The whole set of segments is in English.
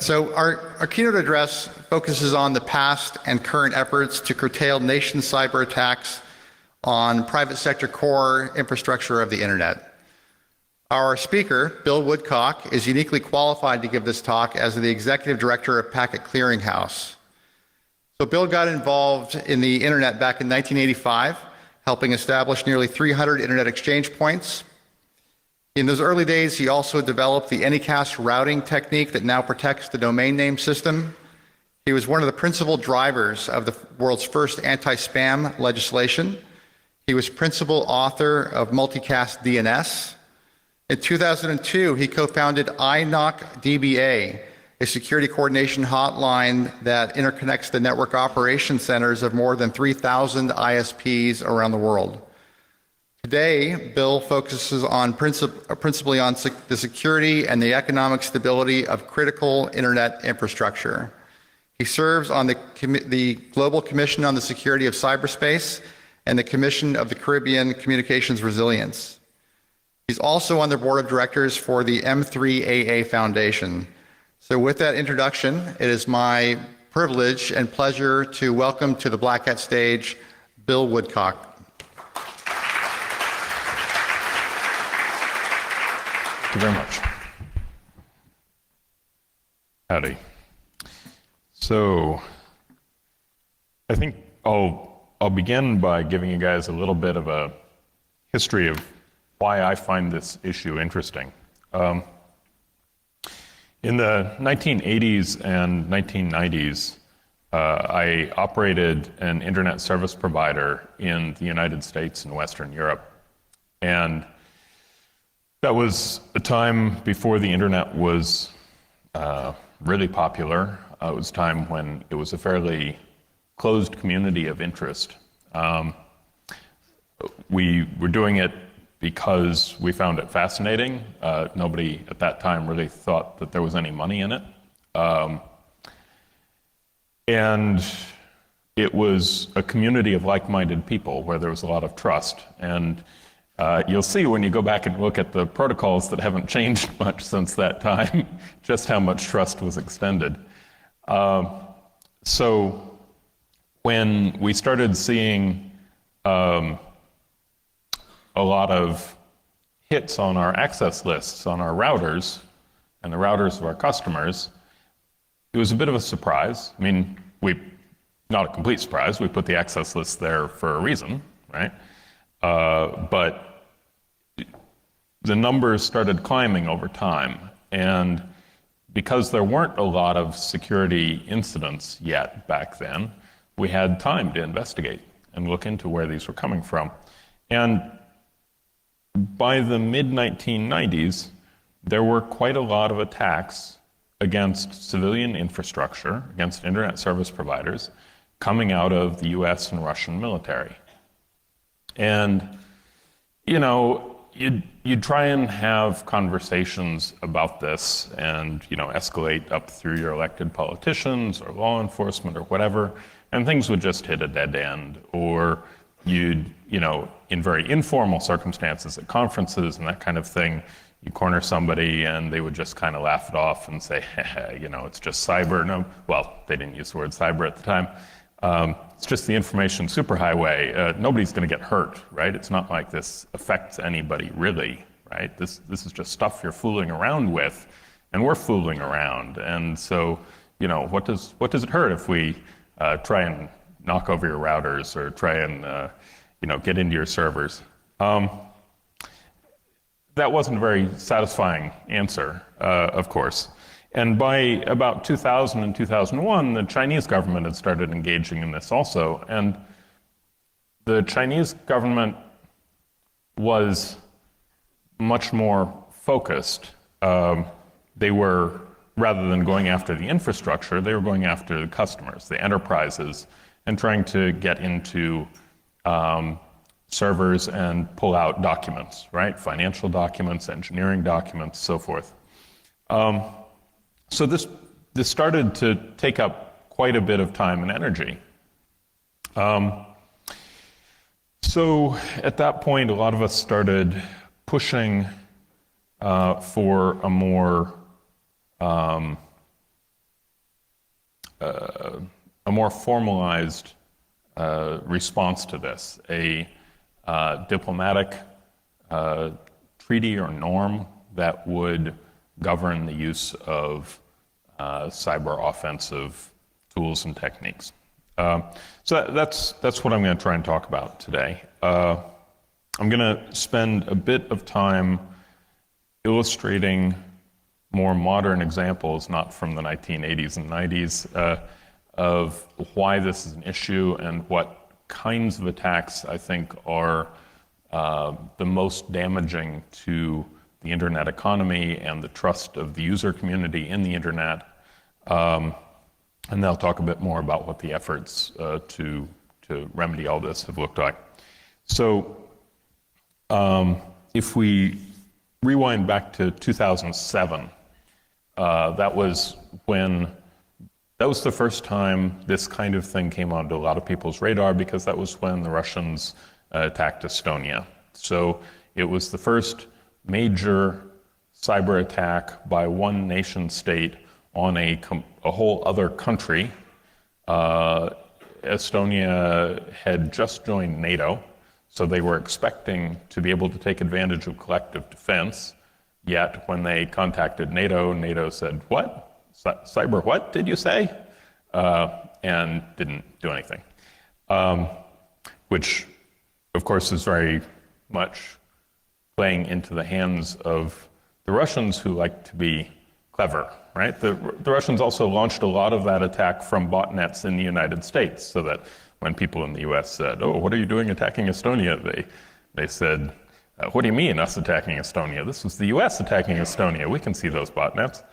So our keynote address focuses on the past and current efforts to curtail nation cyber attacks on private sector core infrastructure of the internet. Our speaker, Bill Woodcock, is uniquely qualified to give this talk as the executive director of Packet Clearinghouse. So Bill got involved in the internet back in 1985, helping establish nearly 300 internet exchange points. In those early days, he also developed the Anycast routing technique that now protects the domain name system. He was one of the principal drivers of the world's first anti-spam legislation. He was principal author of Multicast DNS. In 2002, he co-founded INOC DBA, a security coordination hotline that interconnects the network operation centers of more than 3,000 ISPs around the world. Today, Bill focuses on principally on the security and the economic stability of critical internet infrastructure. He serves on the Global Commission on the Security of Cyberspace and the Commission of the Caribbean Communications Resilience. He's also on the board of directors for the M3AA Foundation. So with that introduction, it is my privilege and pleasure to welcome to the Black Hat stage, Bill Woodcock. Thank you very much. Howdy. So, I think I'll begin by giving you guys a little bit of a history of why I find this issue interesting. In the 1980s and 1990s, I operated an internet service provider in the United States and Western Europe. And that was a time before the internet was really popular. It was a time when it was a fairly closed community of interest. We were doing it because we found it fascinating. Nobody at that time really thought that there was any money in it. And it was a community of like-minded people where there was a lot of trust. And you'll see when you go back and look at the protocols that haven't changed much since that time, just how much trust was extended. So when we started seeing a lot of hits on our access lists, on our routers, and the routers of our customers, it was a bit of a surprise. I mean, not a complete surprise, we put the access list there for a reason, right? But the numbers started climbing over time, and because there weren't a lot of security incidents yet back then, we had time to investigate and look into where these were coming from. And by the mid-1990s, there were quite a lot of attacks against civilian infrastructure, against internet service providers, coming out of the US and Russian military. And, you know, you'd try and have conversations about this and, you know, escalate up through your elected politicians or law enforcement or whatever, and things would just hit a dead end. Or you'd, you know, in very informal circumstances at conferences and that kind of thing, you corner somebody and they would just kind of laugh it off and say, you know, it's just cyber. No, well, they didn't use the word cyber at the time. It's just the information superhighway. Nobody's going to get hurt, right? It's not like this affects anybody really, right? This is just stuff you're fooling around with, and we're fooling around. And so, you know, what does it hurt if we try and knock over your routers or try and you know, get into your servers? That wasn't a very satisfying answer, of course. And by about 2000 and 2001, the Chinese government had started engaging in this also. And the Chinese government was much more focused. They were, rather than going after the infrastructure, they were going after the customers, the enterprises, and trying to get into servers and pull out documents, right? Financial documents, engineering documents, so forth. So this started to take up quite a bit of time and energy. So at that point, a lot of us started pushing for a more a more formalized response to this, a diplomatic treaty or norm that would govern the use of cyber offensive tools and techniques. So that's what I'm going to try and talk about today. I'm going to spend a bit of time illustrating more modern examples, not from the 1980s and 90s, of why this is an issue and what kinds of attacks I think are the most damaging to the internet economy and the trust of the user community in the internet. And they'll talk a bit more about what the efforts to remedy all this have looked like. So if we rewind back to 2007, that was the first time this kind of thing came onto a lot of people's radar, because that was when the Russians attacked Estonia. So it was the first major cyber attack by one nation state on a whole other country. Estonia had just joined NATO, so they were expecting to be able to take advantage of collective defense. Yet when they contacted NATO, NATO said, "What? Cyber what did you say?" And didn't do anything. Which, of course, is very much playing into the hands of the Russians, who like to be clever, right? The Russians also launched a lot of that attack from botnets in the United States, so that when people in the US said, "Oh, what are you doing attacking Estonia?" they said, "What do you mean, us attacking Estonia? This was the US attacking Estonia. We can see those botnets."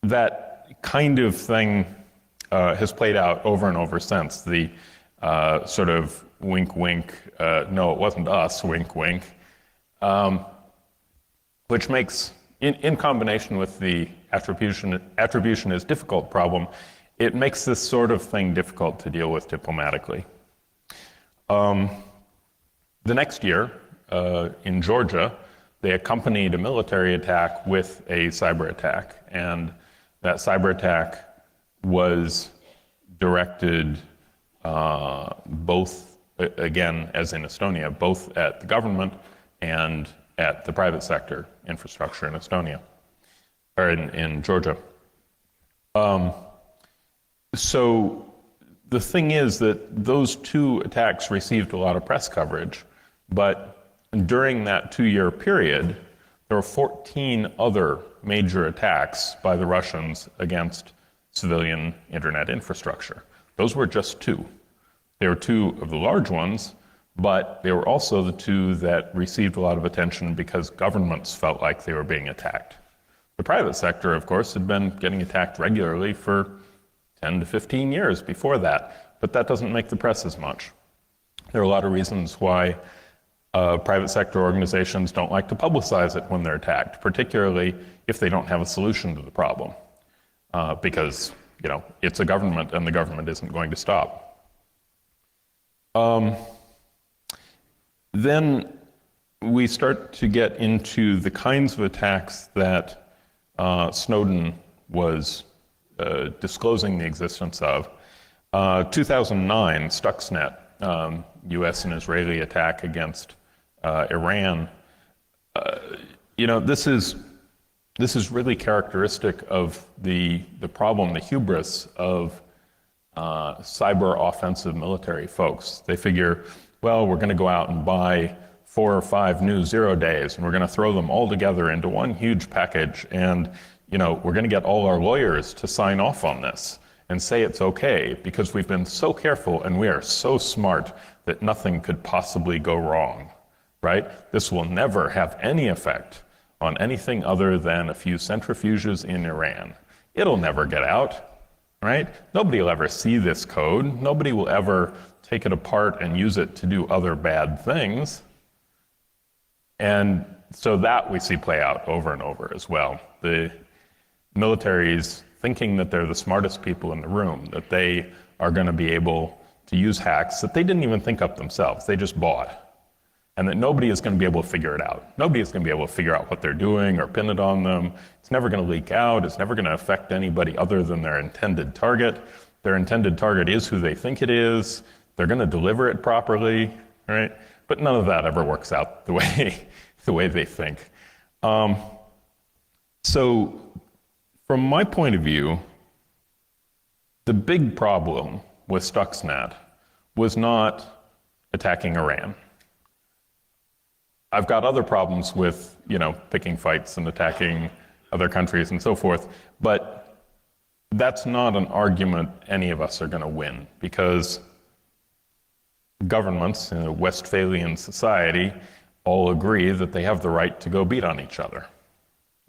That kind of thing has played out over and over since. The sort of wink, wink, no, it wasn't us, wink, wink, which makes, in combination with the attribution is difficult problem, it makes this sort of thing difficult to deal with diplomatically. The next year, in Georgia, they accompanied a military attack with a cyber attack, and that cyber attack was directed both, again, as in Estonia, both at the government and at the private sector infrastructure in Estonia, or in Georgia. So the thing is that those two attacks received a lot of press coverage, but during that 2-year period, there were 14 other major attacks by the Russians against civilian internet infrastructure. Those were just two. They were two of the large ones, but they were also the two that received a lot of attention because governments felt like they were being attacked. The private sector, of course, had been getting attacked regularly for 10 to 15 years before that, but that doesn't make the press as much. There are a lot of reasons why private sector organizations don't like to publicize it when they're attacked, particularly if they don't have a solution to the problem, because it's a government and the government isn't going to stop. Then we start to get into the kinds of attacks that Snowden was disclosing the existence of. 2009, Stuxnet, US and Israeli attack against Iran. This is really characteristic of the problem, the hubris of cyber offensive military folks. They figure, well, we're going to go out and buy 4 or 5 new 0 days, and we're going to throw them all together into one huge package, and we're going to get all our lawyers to sign off on this and say it's okay because we've been so careful and we are so smart that nothing could possibly go wrong, right? This will never have any effect on anything other than a few centrifuges in Iran. It'll never get out, right? Nobody will ever see this code. Nobody will ever take it apart and use it to do other bad things. And so that we see play out over and over as well. The militaries thinking that they're the smartest people in the room, that they are going to be able to use hacks that they didn't even think up themselves, they just bought. and that nobody is going to be able to figure it out. Nobody is going to be able to figure out what they're doing or pin it on them. It's never going to leak out. It's never going to affect anybody other than their intended target. Their intended target is who they think it is. They're going to deliver it properly, right? But none of that ever works out the way they think. So from my point of view, the big problem with Stuxnet was not attacking Iran. I've got other problems with, picking fights and attacking other countries and so forth, but that's not an argument any of us are going to win, because governments in a Westphalian society all agree that they have the right to go beat on each other,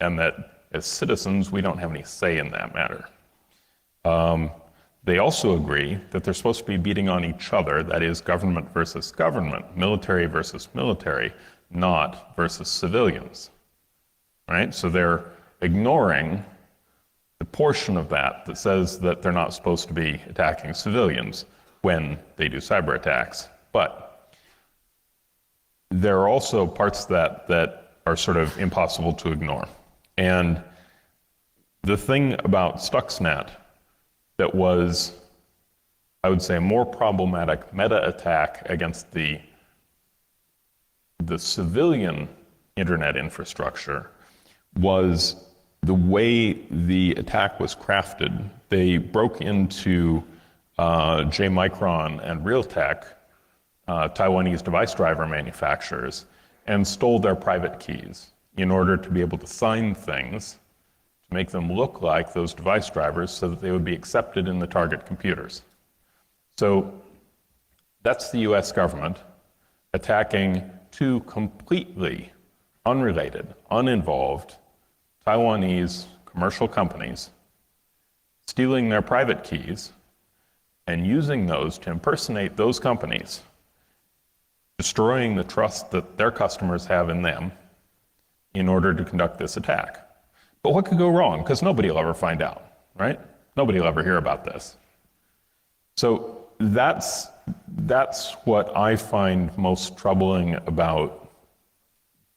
and that as citizens, we don't have any say in that matter. They also agree that they're supposed to be beating on each other, that is, government versus government, military versus military, not versus civilians, right? So they're ignoring the portion of that that says that they're not supposed to be attacking civilians when they do cyber attacks. But there are also parts that are sort of impossible to ignore. And the thing about Stuxnet that was, I would say, a more problematic meta attack against the civilian internet infrastructure was the way the attack was crafted. They broke into J-Micron and Realtek, Taiwanese device driver manufacturers, and stole their private keys in order to be able to sign things to make them look like those device drivers so that they would be accepted in the target computers. So that's the US government attacking two completely unrelated, uninvolved Taiwanese commercial companies, stealing their private keys and using those to impersonate those companies, destroying the trust that their customers have in them in order to conduct this attack. But what could go wrong? Because nobody will ever find out, right? Nobody will ever hear about this. So that's what I find most troubling about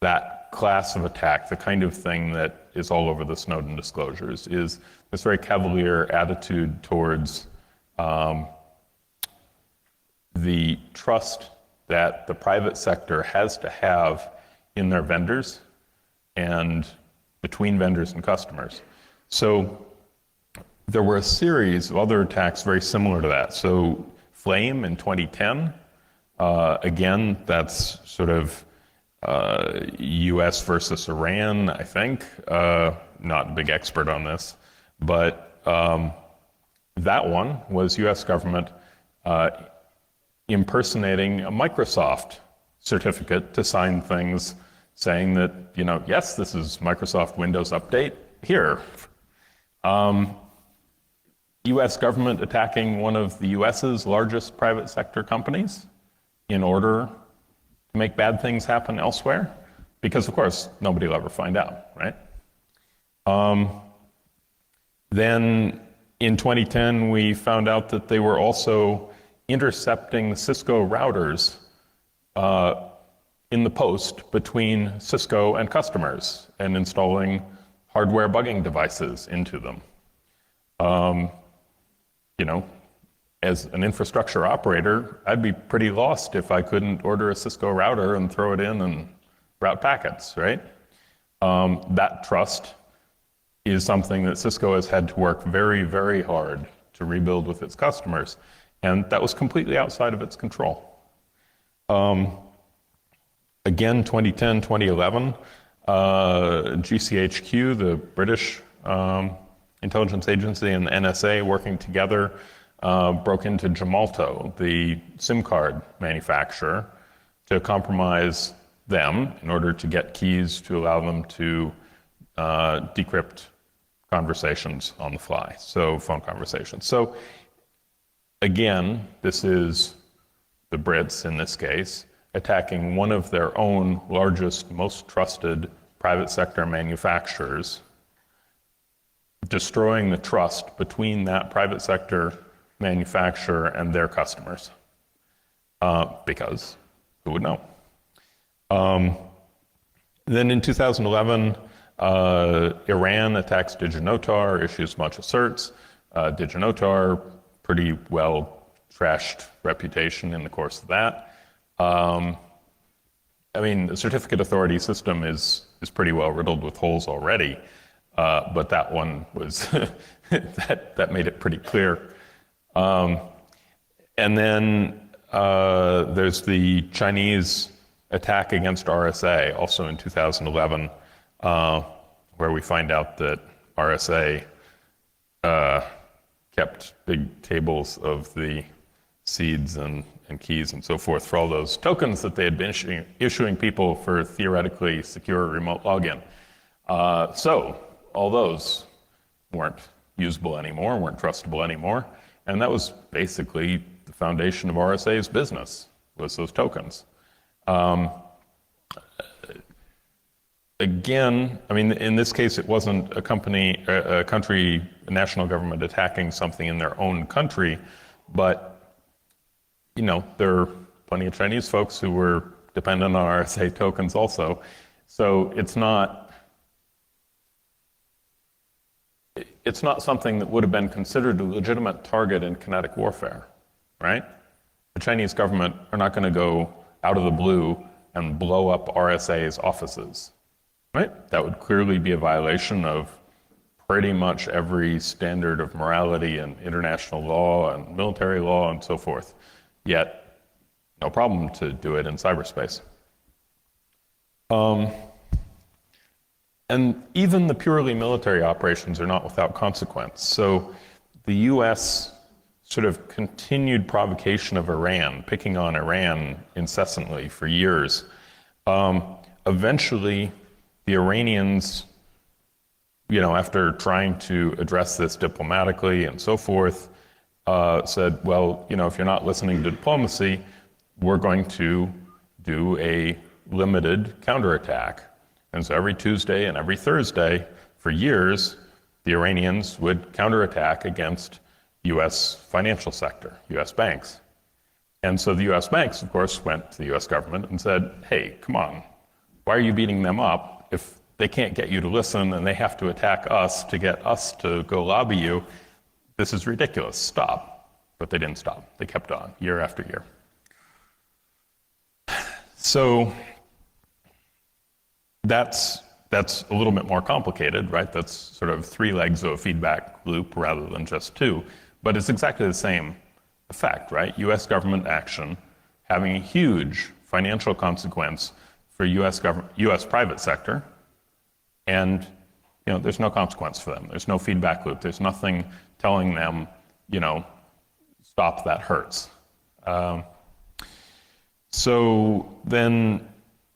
that class of attack, the kind of thing that is all over the Snowden disclosures, is this very cavalier attitude towards the trust that the private sector has to have in their vendors and between vendors and customers. So there were a series of other attacks very similar to that. So Flame in 2010, again, that's sort of US versus Iran, I think. Not a big expert on this, but that one was US government impersonating a Microsoft certificate to sign things saying that, yes, this is Microsoft Windows Update, here. US government attacking one of the US's largest private sector companies in order to make bad things happen elsewhere, because of course, nobody will ever find out, right? Then in 2010, we found out that they were also intercepting Cisco routers in the post between Cisco and customers and installing hardware bugging devices into them. As an infrastructure operator, I'd be pretty lost if I couldn't order a Cisco router and throw it in and route packets, right? That trust is something that Cisco has had to work very, very hard to rebuild with its customers, and that was completely outside of its control. Again, 2010, 2011, GCHQ, the British intelligence agency, and the NSA working together broke into Gemalto, the SIM card manufacturer, to compromise them in order to get keys to allow them to decrypt conversations on the fly, so phone conversations. So again, this is the Brits in this case attacking one of their own largest, most trusted private sector manufacturers, destroying the trust between that private sector manufacturer and their customers, because who would know? Then in 2011, Iran attacks DigiNotar, issues much asserts. DigiNotar, pretty well trashed reputation in the course of that. I mean, the certificate authority system is pretty well riddled with holes already, but that one was, that made it pretty clear. And then there's the Chinese attack against RSA, also in 2011, where we find out that RSA kept big tables of the seeds and keys and so forth for all those tokens that they had been issuing people for theoretically secure remote login. So all those weren't usable anymore, weren't trustable anymore, and that was basically the foundation of RSA's business, was those tokens. Again, I mean, in this case, it wasn't a country, a national government attacking something in their own country, but you know, there are plenty of Chinese folks who were dependent on RSA tokens also. So it's not something that would have been considered a legitimate target in kinetic warfare, right? The Chinese government are not going to go out of the blue and blow up RSA's offices, right? That would clearly be a violation of pretty much every standard of morality and international law and military law and so forth. Yet, no problem to do it in cyberspace. And even the purely military operations are not without consequence. So the US sort of continued provocation of Iran, picking on Iran incessantly for years. Eventually, the Iranians, you know, after trying to address this diplomatically and so forth, said, well, you know, if you're not listening to diplomacy, we're going to do a limited counterattack. And so every Tuesday and every Thursday for years, the Iranians would counterattack against US financial sector, US banks. And so the US banks, of course, went to the US government and said, hey, come on, why are you beating them up if they can't get you to listen and they have to attack us to get us to go lobby you? This is ridiculous, stop. But they didn't stop, they kept on, year after year. So that's a little bit more complicated, right? That's sort of 3 legs of a feedback loop rather than just 2, but it's exactly the same effect, right? US government action having a huge financial consequence for US private sector, and you know, there's no consequence for them. There's no feedback loop. There's nothing telling them, you know, stop, that hurts. So then,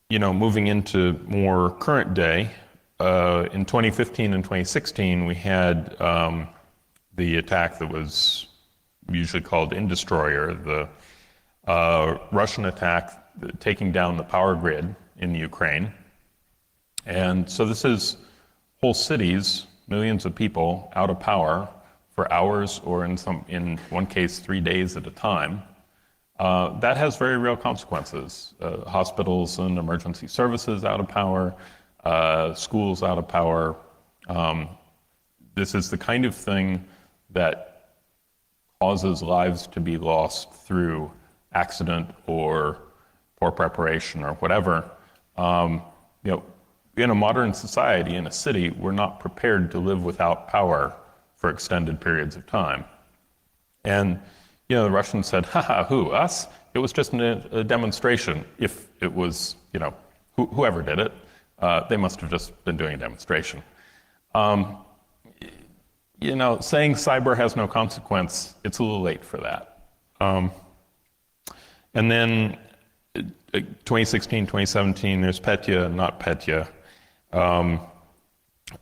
you know, moving into more current day, in 2015 and 2016, we had the attack that was usually called Indestroyer, the Russian attack taking down the power grid in the Ukraine. And so this is whole cities, millions of people out of power for hours, or in one case, 3 days at a time. That has very real consequences. Hospitals and emergency services out of power, schools out of power. This is the kind of thing that causes lives to be lost through accident or poor preparation or whatever. You know, in a modern society, in a city, we're not prepared to live without power for extended periods of time. And, you know, the Russians said, haha, who, us? It was just a demonstration. If it was, you know, whoever did it, they must have just been doing a demonstration. You know, saying cyber has no consequence, it's a little late for that. And then 2016, 2017, there's Petya and not Petya.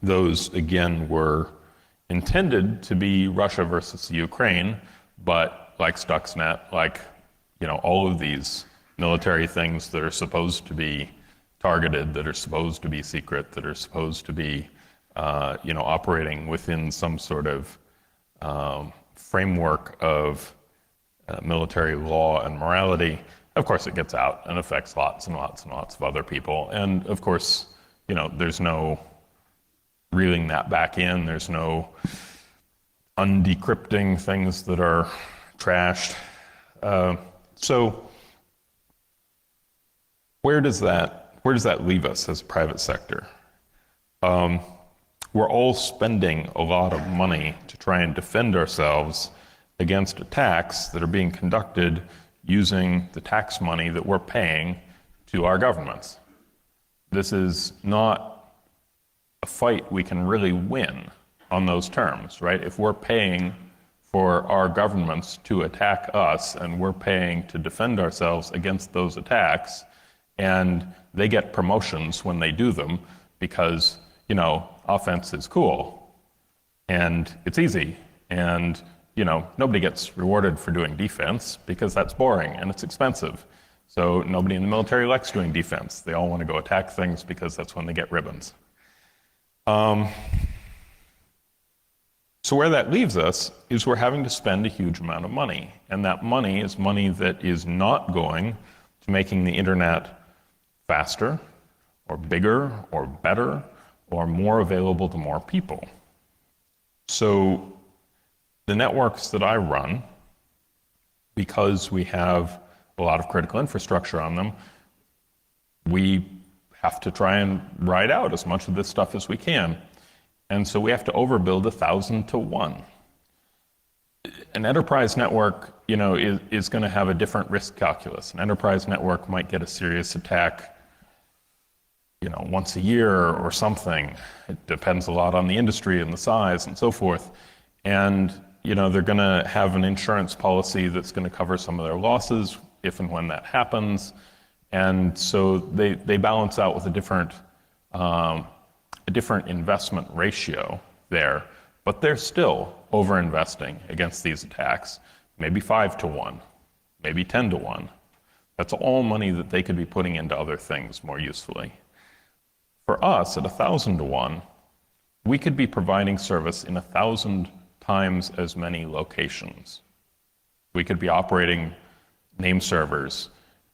Those, again, were intended to be Russia versus Ukraine, but like Stuxnet, like, you know, all of these military things that are supposed to be targeted, that are supposed to be secret, that are supposed to be, you know, operating within some sort of framework of military law and morality, Of course, it gets out and affects lots and lots and lots of other people. And of course, there's no reeling that back in. There's no undecrypting things that are trashed. So where does that leave us as a private sector? We're all spending a lot of money to try and defend ourselves against attacks that are being conducted using the tax money that we're paying to our governments. This is not a fight we can really win on those terms, right? If we're paying for our governments to attack us and we're paying to defend ourselves against those attacks, and they get promotions when they do them because, offense is cool and it's easy, and nobody gets rewarded for doing defense because that's boring and it's expensive. So nobody in the military likes doing defense. They all want to go attack things because that's when they get ribbons. So where that leaves us is we're having to spend a huge amount of money. And that money is money that is not going to making the internet faster or bigger or better or more available to more people. So the networks that I run, because we have a lot of critical infrastructure on them, we have to try and ride out as much of this stuff as we can. And so we have to overbuild 1,000 to 1. An enterprise network, is going to have a different risk calculus. An enterprise network might get a serious attack, once a year or something. It depends a lot on the industry and the size and so forth. And, they're going to have an insurance policy that's going to cover some of their losses if and when that happens. And so they balance out with a different investment ratio there, but they're still over-investing against these attacks, maybe 5 to 1, maybe 10 to 1. That's all money that they could be putting into other things more usefully. For us, at 1,000 to 1, we could be providing service in 1,000 times as many locations. We could be operating name servers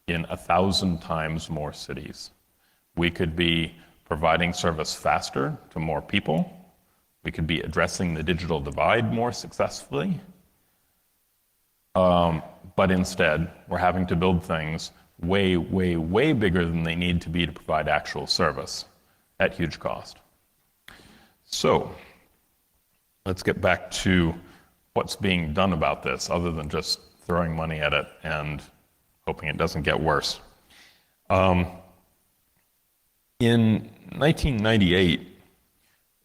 in 1,000 times more cities. We could be providing service faster to more people. We could be addressing the digital divide more successfully. But instead, we're having to build things way, way, way bigger than they need to be to provide actual service at huge cost. So let's get back to what's being done about this, other than just throwing money at it and hoping it doesn't get worse. In 1998,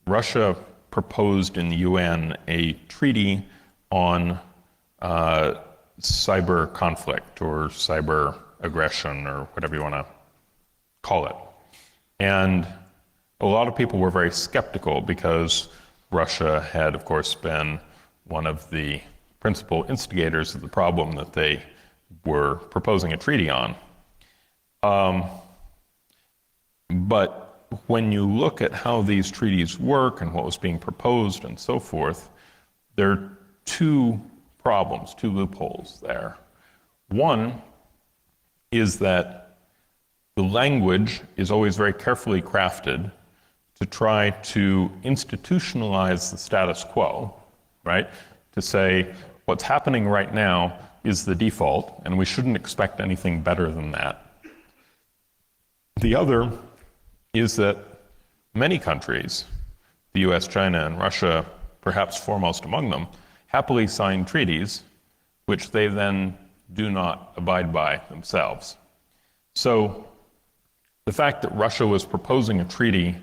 Russia proposed in the UN a treaty on cyber conflict or cyber aggression or whatever you want to call it. And a lot of people were very skeptical because Russia had, of course, been one of the principal instigators of the problem that they were proposing a treaty on. But when you look at how these treaties work and what was being proposed and so forth, there are two problems, two loopholes there. One is that the language is always very carefully crafted to try to institutionalize the status quo, right? To say what's happening right now is the default, and we shouldn't expect anything better than that. The other is that many countries, the US, China, and Russia, perhaps foremost among them, happily sign treaties which they then do not abide by themselves. So the fact that Russia was proposing a treaty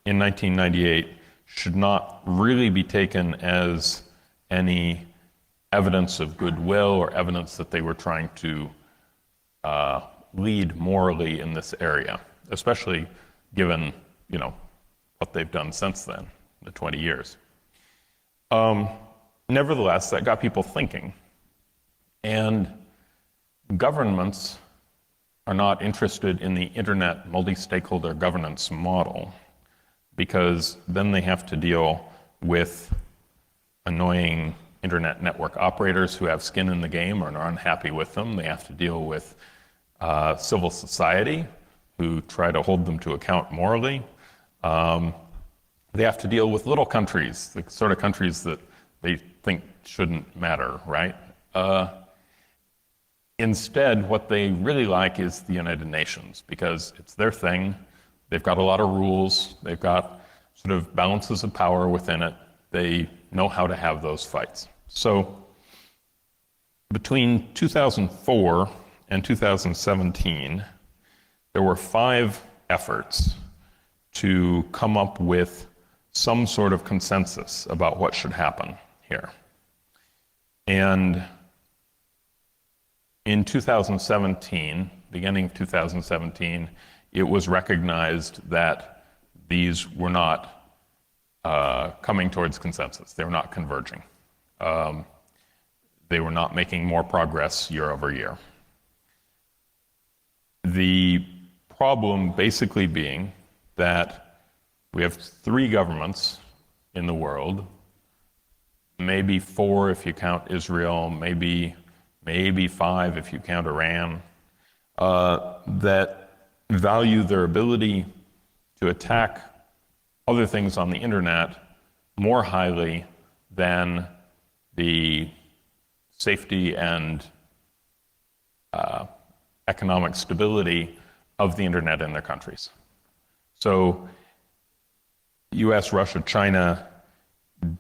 in 1998 should not really be taken as any evidence of goodwill or evidence that they were trying to lead morally in this area, especially given, what they've done since then, the 20 years. Nevertheless, that got people thinking. And governments are not interested in the internet multi-stakeholder governance model, because then they have to deal with annoying internet network operators who have skin in the game or are unhappy with them. They have to deal with civil society, who try to hold them to account morally. They have to deal with little countries, the sort of countries that they think shouldn't matter, right? Instead, what they really like is the United Nations, because it's their thing. They've got a lot of rules. They've got sort of balances of power within it. They know how to have those fights. So between 2004 and 2017, there were 5 efforts to come up with some sort of consensus about what should happen here. And in 2017, beginning of 2017, it was recognized that these were not coming towards consensus. They were not converging. They were not making more progress year over year. The problem basically being that we have 3 governments in the world, maybe 4 if you count Israel, maybe 5 if you count Iran, that value their ability to attack other things on the internet more highly than the safety and economic stability of the internet in their countries. So US, Russia, China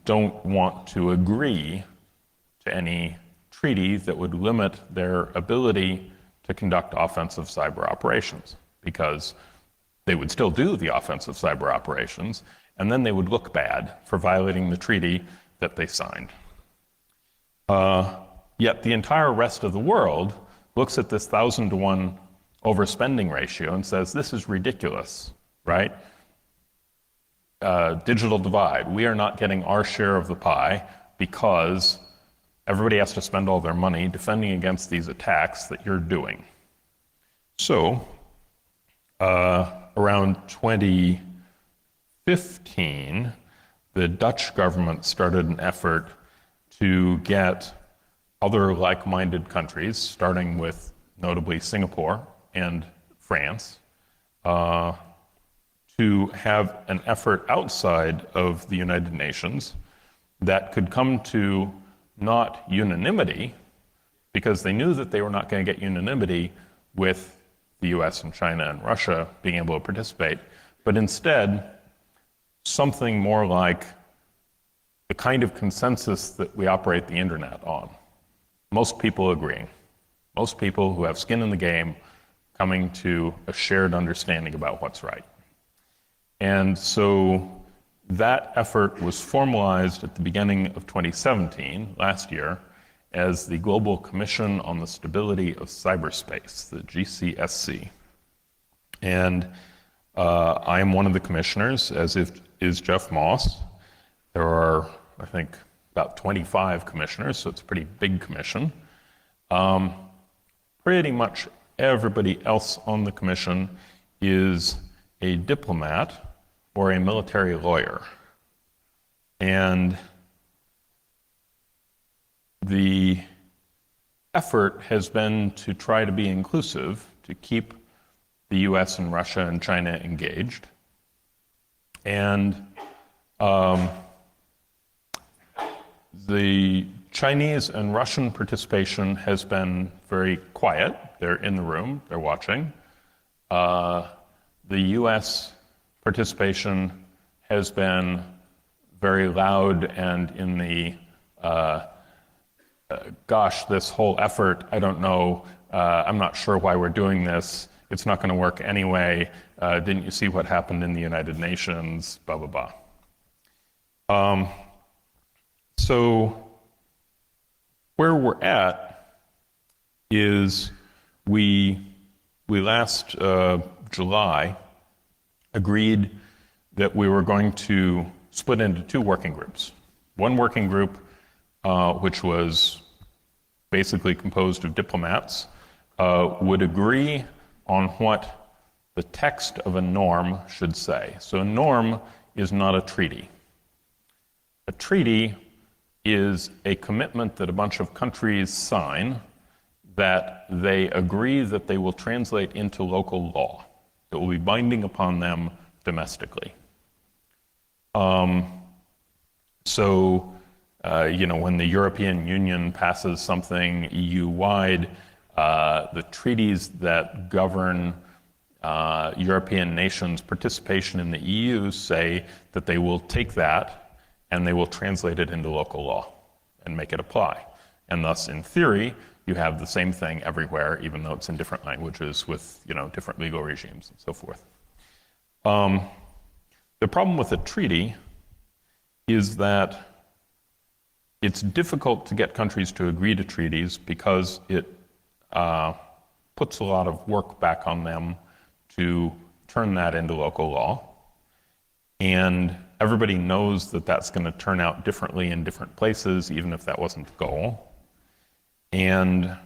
don't want to agree to any treaty that would limit their ability to conduct offensive cyber operations, because they would still do the offensive cyber operations, and then they would look bad for violating the treaty that they signed. Yet the entire rest of the world looks at this 1,000-to-1 overspending ratio and says, this is ridiculous, right? Digital divide. We are not getting our share of the pie because everybody has to spend all their money defending against these attacks that you're doing. So, around 2015, the Dutch government started an effort to get other like-minded countries, starting with notably Singapore and France, to have an effort outside of the United Nations that could come to not unanimity, because they knew that they were not going to get unanimity with the US and China and Russia being able to participate, but instead something more like the kind of consensus that we operate the internet on. Most people agreeing. Most people who have skin in the game coming to a shared understanding about what's right. And so that effort was formalized at the beginning of 2017, last year, as the Global Commission on the Stability of Cyberspace, the GCSC. And I am one of the commissioners, as is Jeff Moss. There are, I think, about 25 commissioners, so it's a pretty big commission. Pretty much everybody else on the commission is a diplomat or a military lawyer. And the effort has been to try to be inclusive, to keep the US and Russia and China engaged. And the Chinese and Russian participation has been very quiet. They're in the room, they're watching. The US participation has been very loud and in the, gosh, this whole effort, I don't know, I'm not sure why we're doing this, it's not going to work anyway, didn't you see what happened in the United Nations, blah, blah, blah. So where we're at is we last July agreed that we were going to split into 2 working groups. One working group, which was basically composed of diplomats, would agree on what the text of a norm should say. So a norm is not a treaty. A treaty is a commitment that a bunch of countries sign that they agree that they will translate into local law. It will be binding upon them domestically. When the European Union passes something EU-wide, the treaties that govern European nations' participation in the EU say that they will take that and they will translate it into local law and make it apply. And thus, in theory, you have the same thing everywhere, even though it's in different languages with different legal regimes and so forth. The problem with a treaty is that it's difficult to get countries to agree to treaties because it puts a lot of work back on them to turn that into local law. And everybody knows that that's going to turn out differently in different places, even if that wasn't the goal. And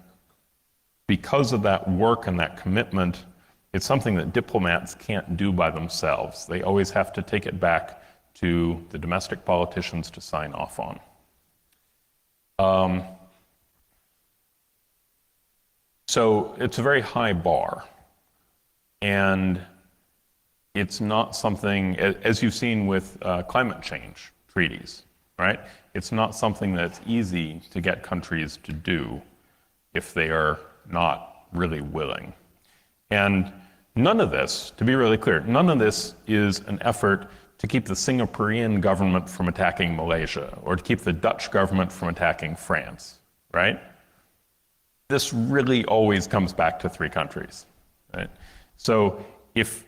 because of that work and that commitment, it's something that diplomats can't do by themselves. They always have to take it back to the domestic politicians to sign off on. So it's a very high bar. And it's not something, as you've seen with climate change treaties, right? It's not something that's easy to get countries to do if they are not really willing. And none of this, to be really clear, none of this is an effort to keep the Singaporean government from attacking Malaysia or to keep the Dutch government from attacking France, right? This really always comes back to three countries, right? So if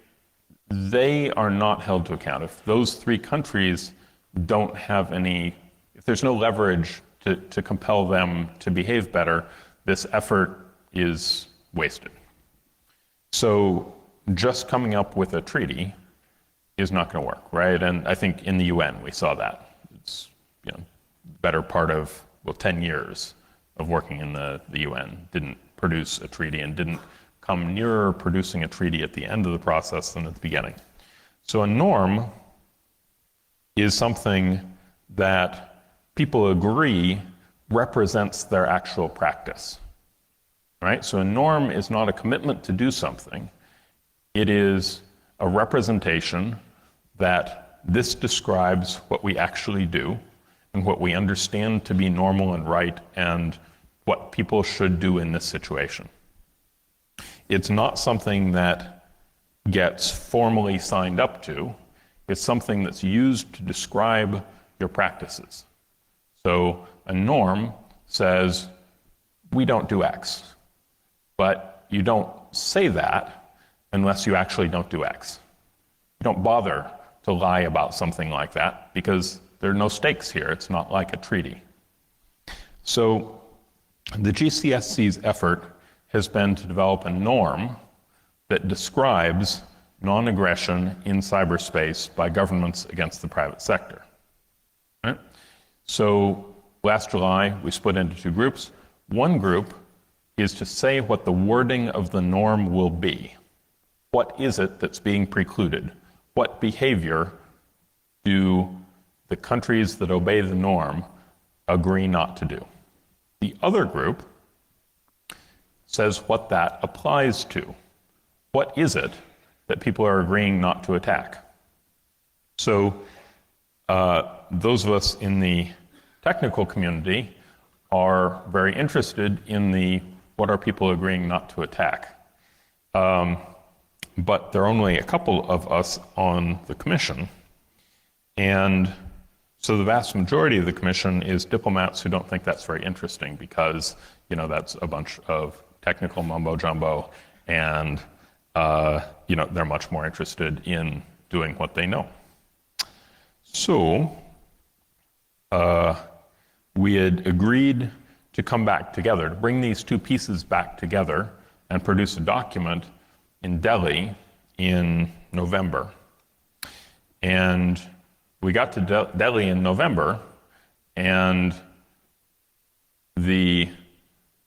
they are not held to account, if those three countries don't have any, if there's no leverage to compel them to behave better, this effort is wasted. So just coming up with a treaty is not going to work, right? And I think in the UN we saw that. It's better part of 10 years of working in the UN didn't produce a treaty and didn't come nearer producing a treaty at the end of the process than at the beginning. So a norm is something that people agree represents their actual practice, right? So a norm is not a commitment to do something. It is a representation that this describes what we actually do and what we understand to be normal and right and what people should do in this situation. It's not something that gets formally signed up to. It's something that's used to describe your practices. So a norm says, we don't do X, but you don't say that unless you actually don't do X. You don't bother to lie about something like that because there are no stakes here. It's not like a treaty. So the GCSC's effort has been to develop a norm that describes non-aggression in cyberspace by governments against the private sector. Right? So last July, we split into two groups. One group is to say what the wording of the norm will be. What is it that's being precluded? What behavior do the countries that obey the norm agree not to do? The other group says what that applies to. What is it that people are agreeing not to attack? So those of us in the technical community are very interested in what are people agreeing not to attack. But there are only a couple of us on the commission. And so the vast majority of the commission is diplomats who don't think that's very interesting because, that's a bunch of technical mumbo jumbo and, they're much more interested in doing what they know. So we had agreed to come back together, to bring these two pieces back together and produce a document in Delhi in November. And we got to Delhi in November, and the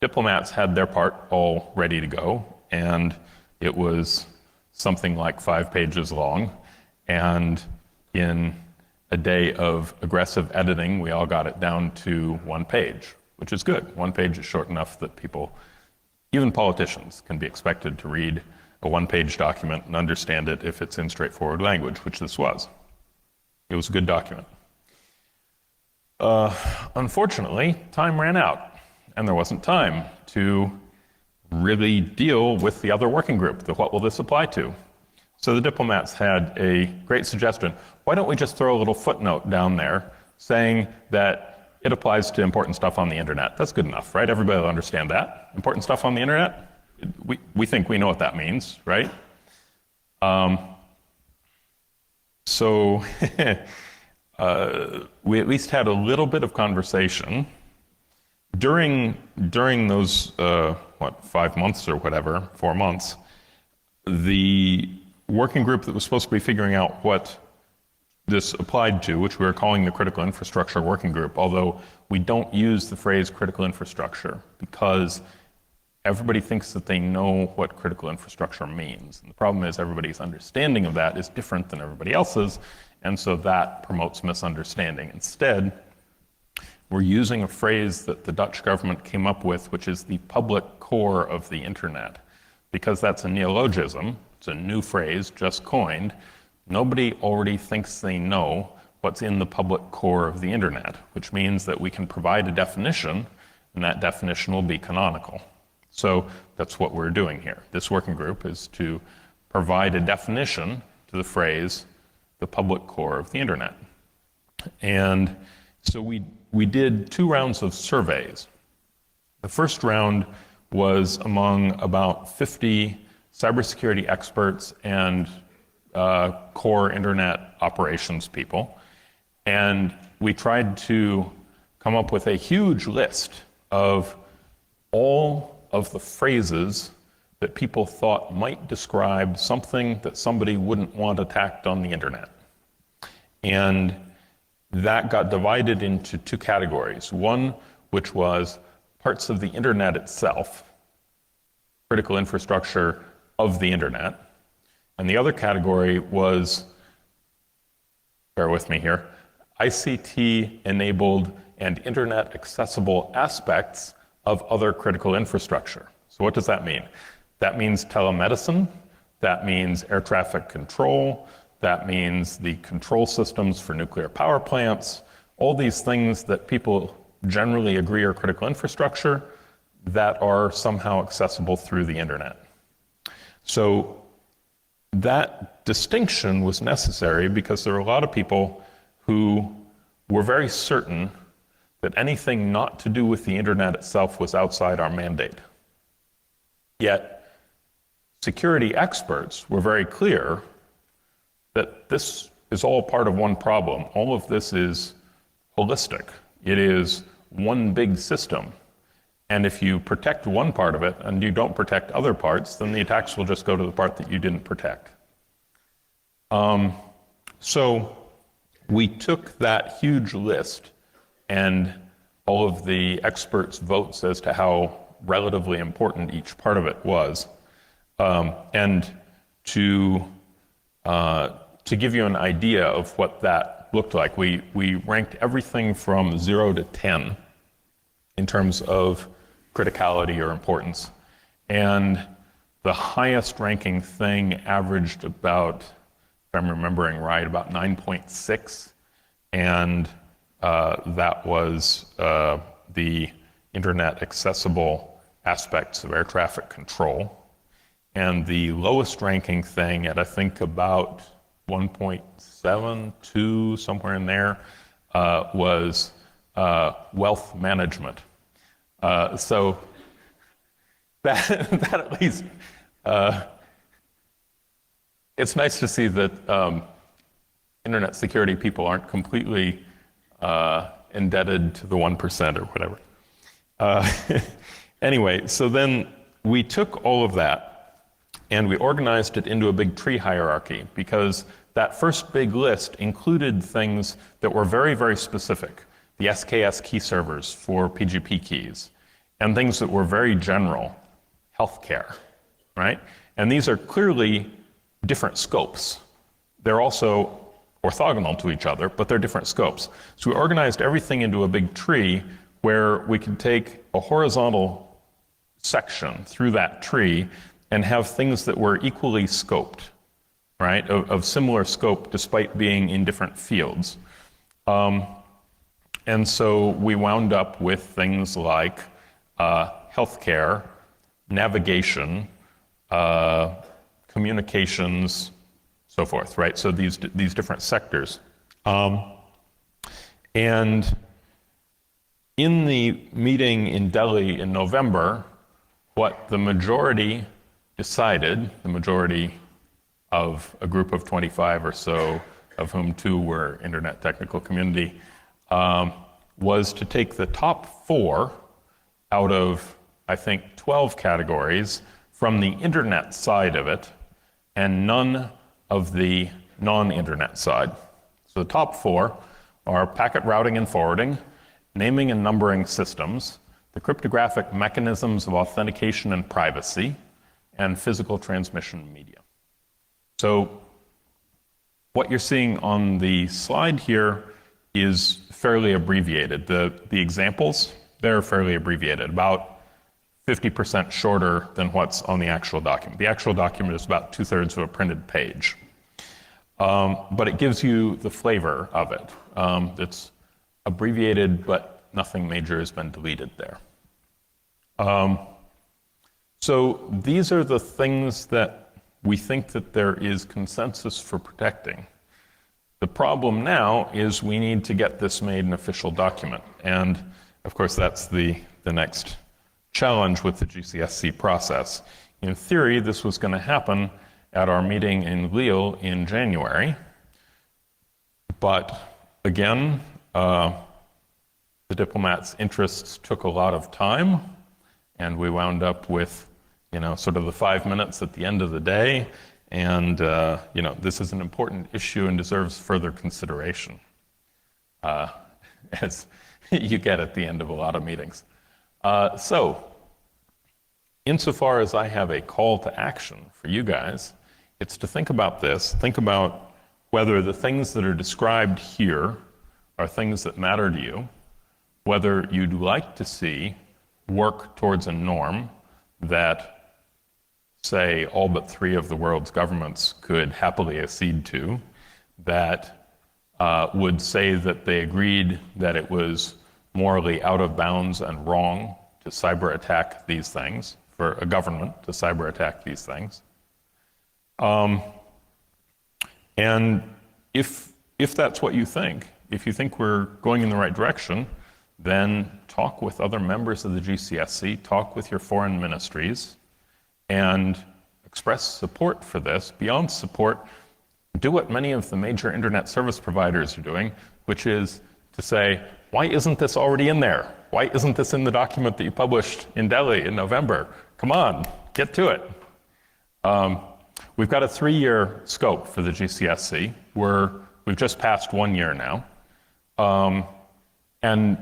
diplomats had their part all ready to go, and it was something like 5 pages long. And in a day of aggressive editing, we all got it down to 1 page, which is good. 1 page is short enough that people Even politicians can be expected to read a one-page document and understand it if it's in straightforward language, which this was. It was a good document. Unfortunately, time ran out, and there wasn't time to really deal with the other working group, the what will this apply to? So the diplomats had a great suggestion. Why don't we just throw a little footnote down there saying that it applies to important stuff on the internet? That's good enough, right? Everybody will understand that. Important stuff on the internet? We think we know what that means, right? So we at least had a little bit of conversation. During those, 5 months or whatever, 4 months, the working group that was supposed to be figuring out what this applied to, which we were calling the Critical Infrastructure Working Group, although we don't use the phrase critical infrastructure because everybody thinks that they know what critical infrastructure means. And the problem is everybody's understanding of that is different than everybody else's, and so that promotes misunderstanding. Instead, we're using a phrase that the Dutch government came up with, which is the public core of the internet. Because that's a neologism, it's a new phrase just coined, nobody already thinks they know what's in the public core of the internet, which means that we can provide a definition, and that definition will be canonical. So that's what we're doing here. This working group is to provide a definition to the phrase, the public core of the internet. And so we did 2 rounds of surveys. The first round was among about 50 cybersecurity experts and core internet operations people. And we tried to come up with a huge list of all of the phrases that people thought might describe something that somebody wouldn't want attacked on the internet. And that got divided into 2 categories. One, which was parts of the internet itself, critical infrastructure of the internet. And the other category was, bear with me here, ICT-enabled and internet-accessible aspects of other critical infrastructure. So what does that mean? That means telemedicine, that means air traffic control, that means the control systems for nuclear power plants, all these things that people generally agree are critical infrastructure that are somehow accessible through the internet. So that distinction was necessary because there were a lot of people who were very certain that anything not to do with the internet itself was outside our mandate. Yet, security experts were very clear that this is all part of one problem. All of this is holistic. It is one big system. And if you protect one part of it and you don't protect other parts, then the attacks will just go to the part that you didn't protect. So we took that huge list and all of the experts' votes as to how relatively important each part of it was. And to give you an idea of what that looked like, we ranked everything from 0 to 10 in terms of criticality or importance. And the highest ranking thing averaged about, if I'm remembering right, about 9.6. And that was the internet accessible aspects of air traffic control. And the lowest ranking thing at I think about 1.72, somewhere in there, was wealth management. So that at least, it's nice to see that internet security people aren't completely indebted to the 1% or whatever. Anyway, so then we took all of that and we organized it into a big tree hierarchy because that first big list included things that were very, very specific. The SKS key servers for PGP keys, and things that were very general, healthcare, right? And these are clearly different scopes. They're also orthogonal to each other, but they're different scopes. So we organized everything into a big tree where we could take a horizontal section through that tree and have things that were equally scoped, right, of similar scope despite being in different fields. And so we wound up with things like healthcare, navigation, communications, so forth, right? So these different sectors. And in the meeting in Delhi in November, what the majority decided, the majority of a group of 25 or so, of whom 2 were Internet Technical Community, was to take the top 4 out of, I think, 12 categories from the internet side of it and none of the non-internet side. So the top 4 are packet routing and forwarding, naming and numbering systems, the cryptographic mechanisms of authentication and privacy, and physical transmission media. So what you're seeing on the slide here is fairly abbreviated. The examples, they're fairly abbreviated, about 50% shorter than what's on the actual document. The actual document is about 2/3 of a printed page. But it gives you the flavor of it. It's abbreviated, but nothing major has been deleted there. So these are the things that we think that there is consensus for protecting. The problem now is we need to get this made an official document. And of course, that's the next challenge with the GCSC process. In theory, this was going to happen at our meeting in Lille in January. But again, the diplomats' interests took a lot of time, and we wound up with, sort of the 5 minutes at the end of the day. And, this is an important issue and deserves further consideration, as you get at the end of a lot of meetings. So, insofar as I have a call to action for you guys, it's to think about this, think about whether the things that are described here are things that matter to you, whether you'd like to see work towards a norm that, say, all but 3 of the world's governments could happily accede to, that would say that they agreed that it was morally out of bounds and wrong to cyber attack these things, for a government to cyber attack these things. And if that's what you think, if you think we're going in the right direction, then talk with other members of the GCSC, talk with your foreign ministries, and express support for this. Beyond support, do what many of the major internet service providers are doing, which is to say, why isn't this already in there? Why isn't this in the document that you published in Delhi in November? Come on, get to it. We've got a 3-year scope for the GCSC. We've just passed 1 year now. And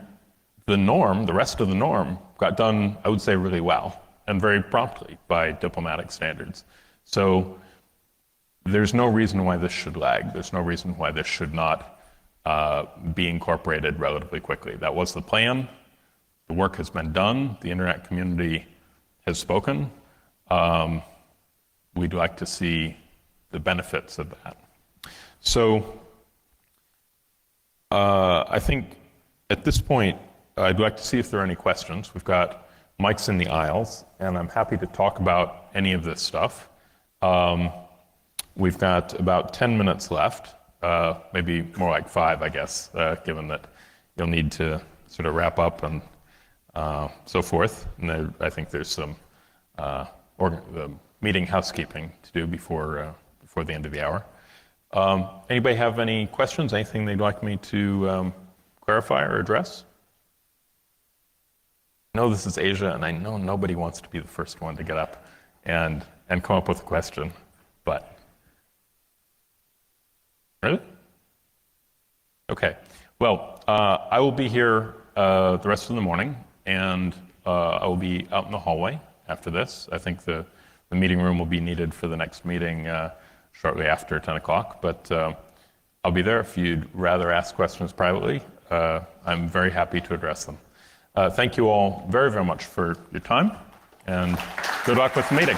the norm, the rest of the norm, got done, I would say, really well and very promptly by diplomatic standards. So there's no reason why this should lag. There's no reason why this should not be incorporated relatively quickly. That was the plan. The work has been done. The internet community has spoken. We'd like to see the benefits of that. So I think at this point, I'd like to see if there are any questions. We've got mics in the aisles, and I'm happy to talk about any of this stuff. We've got about 10 minutes left, maybe more like 5, I guess, given that you'll need to sort of wrap up and so forth. And I think there's some meeting housekeeping to do before the end of the hour. Anybody have any questions? Anything they'd like me to clarify or address? I know this is Asia, and I know nobody wants to be the first one to get up and come up with a question, but really? Okay. Well, I will be here the rest of the morning, and I will be out in the hallway after this. I think the meeting room will be needed for the next meeting shortly after 10 o'clock, but I'll be there. If you'd rather ask questions privately, I'm very happy to address them. Thank you all very, very much for your time, And good luck with the meeting.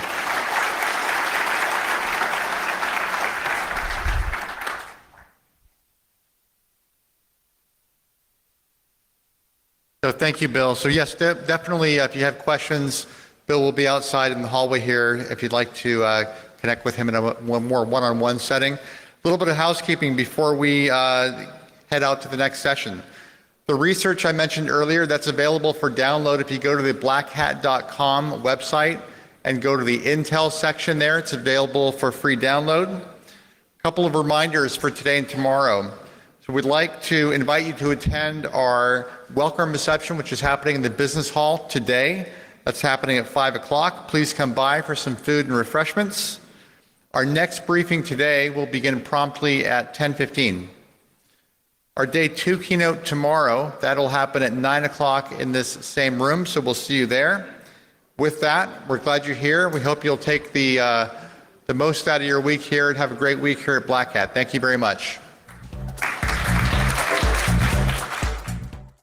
So thank you, Bill. So yes, definitely, if you have questions, Bill will be outside in the hallway here if you'd like to connect with him in a more one-on-one setting. A little bit of housekeeping before we head out to the next session. The research I mentioned earlier, that's available for download if you go to the blackhat.com website and go to the Intel section there. It's available for free download. A couple of reminders for today and tomorrow. So we'd like to invite you to attend our welcome reception, which is happening in the business hall today. That's happening at 5 o'clock. Please come by for some food and refreshments. Our next briefing today will begin promptly at 10:15. Our day 2 keynote tomorrow, that'll happen at 9 o'clock in this same room, so we'll see you there. With that, we're glad you're here. We hope you'll take the most out of your week here and have a great week here at Black Hat. Thank you very much.